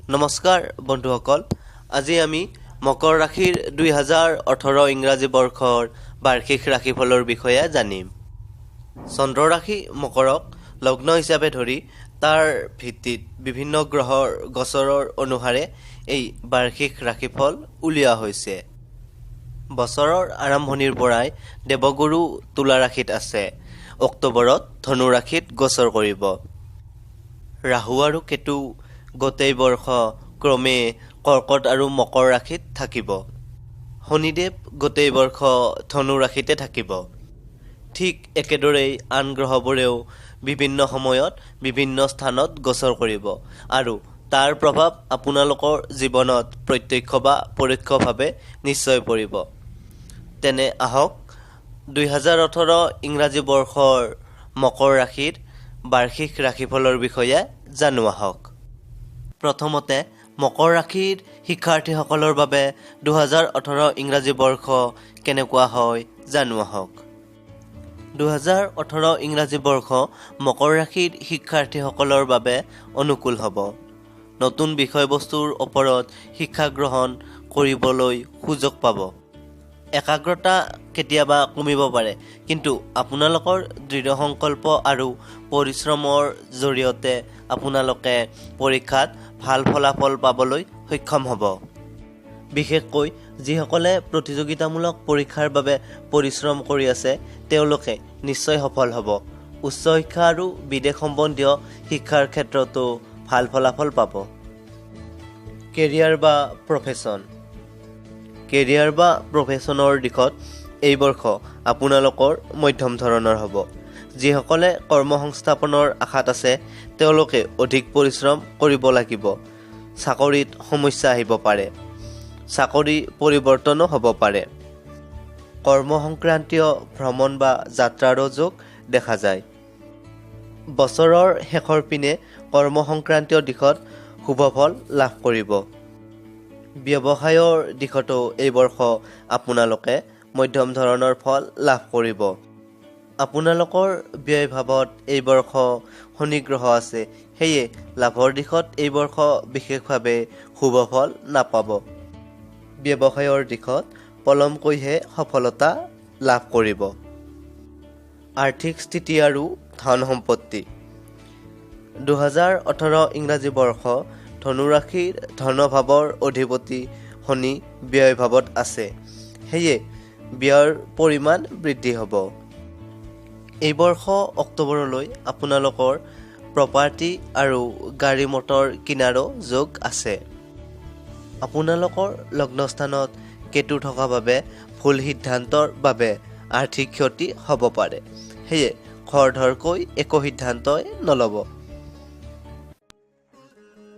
নমস্কাৰ বন্ধুসকল, আজি আমি মকৰ ৰাশিৰ 2018 ইংৰাজী বৰ্ষৰ বাৰ্ষিক ৰাশিফলৰ বিষয়ে জানিম। চন্দ্ৰ ৰাশি মকৰক লগ্ন হিচাপে ধৰি তাৰ ভিত্তিত বিভিন্ন গ্ৰহৰ গোচৰৰ অনুসাৰে এই বাৰ্ষিক ৰাশিফল উলিওৱা হৈছে। বছৰৰ আৰম্ভণিৰ পৰাই দেৱগুৰু তুলা ৰাশিত আছে, অক্টোবৰত ধনু ৰাশিত গোচৰ কৰিব। ৰাহু আৰু কেতু গোটেই বৰ্ষ ক্ৰমে কৰ্কট আৰু মকৰ ৰাশিত থাকিব। শনিদেৱ গোটেই বৰ্ষ ধনু ৰাশিতে থাকিব। ঠিক একেদৰেই আন গ্ৰহবোৰেও বিভিন্ন সময়ত বিভিন্ন স্থানত গোচৰ কৰিব আৰু তাৰ প্ৰভাৱ আপোনালোকৰ জীৱনত প্ৰত্যক্ষ বা পৰোক্ষভাৱে নিশ্চয় পৰিব। তেনে আহক 2018 ইংৰাজী বৰ্ষৰ মকৰ ৰাশিৰ বাৰ্ষিক ৰাশিফলৰ বিষয়ে জানো আহক। প্ৰথমতে মকৰ ৰাশিৰ শিক্ষাৰ্থীসকলৰ বাবে 2018 ইংৰাজী বৰ্ষ কেনেকুৱা হয় জানো আহক। 2018 ইংৰাজী বৰ্ষ মকৰ ৰাশিৰ শিক্ষাৰ্থীসকলৰ বাবে অনুকূল হ'ব। নতুন বিষয়বস্তুৰ ওপৰত শিক্ষা গ্ৰহণ কৰিবলৈ সুযোগ পাব। একাগ্ৰতা কেতিয়াবা কমিব পাৰে, কিন্তু আপোনালোকৰ দৃঢ় সংকল্প আৰু পৰিশ্ৰমৰ জৰিয়তে আপোনালোকে পৰীক্ষাত ভাল ফলাফল পাবলৈ সক্ষম হ'ব। বিশেষকৈ যিসকলে প্ৰতিযোগিতামূলক পৰীক্ষাৰ বাবে পৰিশ্ৰম কৰি আছে তেওঁলোকে নিশ্চয় সফল হ'ব। উচ্চ শিক্ষা আৰু বিদেশ সম্বন্ধীয় শিক্ষাৰ ক্ষেত্ৰতো ভাল ফলাফল পাব। কেৰিয়াৰ বা প্ৰফেশ্যন। কেৰিয়াৰ বা প্ৰফেশ্যনৰ দিশত এই বৰ্ষ আপোনালোকৰ মধ্যম ধৰণৰ হ'ব। যিসকলে কৰ্মসংস্থাপনৰ আশাত আছে তেওঁলোকে অধিক পৰিশ্ৰম কৰিব লাগিব। চাকৰিত সমস্যা আহিব পাৰে। চাকৰি পৰিৱৰ্তনো হ'ব পাৰে। কৰ্ম সংক্ৰান্তীয় ভ্ৰমণ বা যাত্ৰাৰো যোগ দেখা যায়। বছৰৰ শেষৰ পিনে কৰ্ম সংক্ৰান্তীয় দিশত শুভ ফল লাভ কৰিব। ব্যৱসায়ৰ দিশতো এই বৰ্ষ আপোনালোকে মধ্যম ধৰণৰ ফল লাভ কৰিব। আপোনালোকৰ ব্যয় ভাৱত এই বৰ্ষ শনি গ্ৰহ আছে, সেয়ে লাভৰ দিশত এই বৰ্ষ বিশেষভাৱে শুভ ফল নাপাব। ব্যৱসায়ৰ দিশত পলমকৈহে সফলতা লাভ কৰিব। আৰ্থিক স্থিতি আৰু ধন সম্পত্তি। 2018 ইংৰাজী বৰ্ষ ধনু ৰাশিৰ ধনভাৱৰ অধিপতি শনি ব্যয় ভাৱত আছে, সেয়ে ব্যয়ৰ পৰিমাণ বৃদ্ধি হ'ব। এই বৰ্ষ অক্টোবৰলৈ আপোনালোকৰ প্ৰপাৰ্টি আৰু গাড়ী মটৰ কিনাৰো যোগ আছে। আপোনালোকৰ লগ্নস্থানত কেতু থকা বাবে ভুল সিদ্ধান্তৰ বাবে আৰ্থিক ক্ষতি হ'ব পাৰে, সেয়ে খৰধৰকৈ একো সিদ্ধান্তই নল'ব।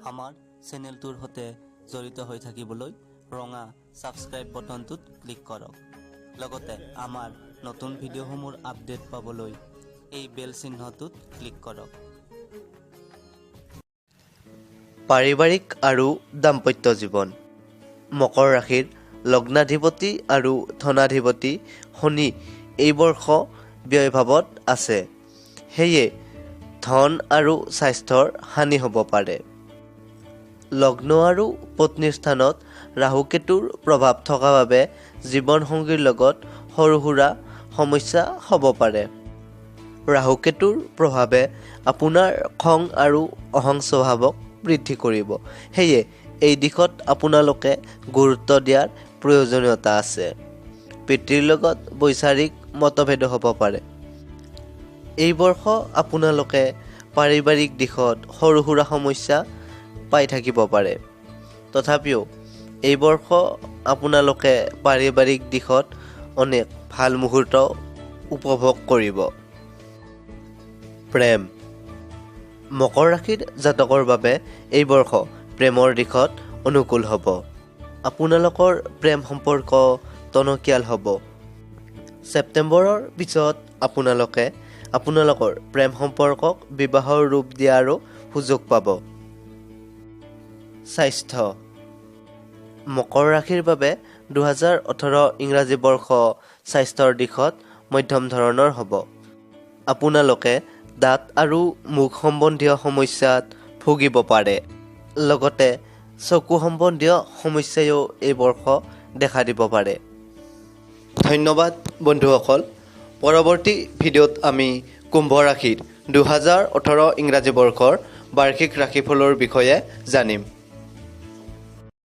আমাৰ চেনেলটোৰ সৈতে জড়িত হৈ থাকিবলৈ ৰঙা ছাবস্ক্ৰাইব বাটনটোত ক্লিক কৰক। লগতে আমাৰ নতুন ভিডিঅ'সমূহৰ আপডেট পাবলৈ এই বেল চিহ্নটোত ক্লিক কৰক। পাৰিবাৰিক আৰু দাম্পত্য জীৱন। মকৰ ৰাশিৰ লগ্নাধিপতি আৰু ধনাধিপতি শনি এই বৰ্ষ ব্যয়ভাৱত আছে, সেয়ে ধন আৰু স্বাস্থ্যৰ হানি হ'ব পাৰে। লগ্ন আৰু পত্নীৰ স্থানত ৰাহু কেতুৰ প্ৰভাৱ থকা বাবে জীৱনসংগীৰ লগত সৰু সুৰা সমস্যা হ'ব পাৰে। ৰাহু কেতুৰ প্ৰভাৱে আপোনাৰ খং আৰু অহং স্বভাৱক বৃদ্ধি কৰিব, সেয়ে এই দিশত আপোনালোকে গুৰুত্ব দিয়াৰ প্ৰয়োজনীয়তা আছে। পিতৃৰ লগত বৈচাৰিক মতভেদো হ'ব পাৰে। এই বৰ্ষ আপোনালোকে পাৰিবাৰিক দিশত সৰু সুৰা সমস্যা পাই থাকিব পাৰে। তথাপিও এই বৰ্ষ আপোনালোকে পাৰিবাৰিক দিশত অনেক ভাল মুহূৰ্ত উপভোগ কৰিব। প্ৰেম। মকৰ ৰাশিৰ জাতকৰ বাবে এই বৰ্ষ প্ৰেমৰ দিশত অনুকূল হ'ব। আপোনালোকৰ প্ৰেম সম্পৰ্ক টনকিয়াল হ'ব। ছেপ্টেম্বৰৰ পিছত আপোনালোকে আপোনালোকৰ প্ৰেম সম্পৰ্কক বিবাহৰ ৰূপ দিয়াৰো সুযোগ পাব। স্বাস্থ্য। মকৰ ৰাশিৰ বাবে 2018 ইংৰাজী বৰ্ষ স্বাস্থ্যৰ দিশত মধ্যম ধৰণৰ হ'ব। আপোনালোকে দাঁত আৰু মুখ সম্বন্ধীয় সমস্যাত ভুগিব পাৰে। লগতে চকু সম্বন্ধীয় সমস্যাও এই বৰ্ষ দেখা দিব পাৰে। ধন্যবাদ বন্ধুসকল। পৰৱৰ্তী ভিডিঅ'ত আমি কুম্ভ ৰাশিৰ 2018 ইংৰাজী বৰ্ষৰ বাৰ্ষিক ৰাশিফলৰ বিষয়ে জানিম।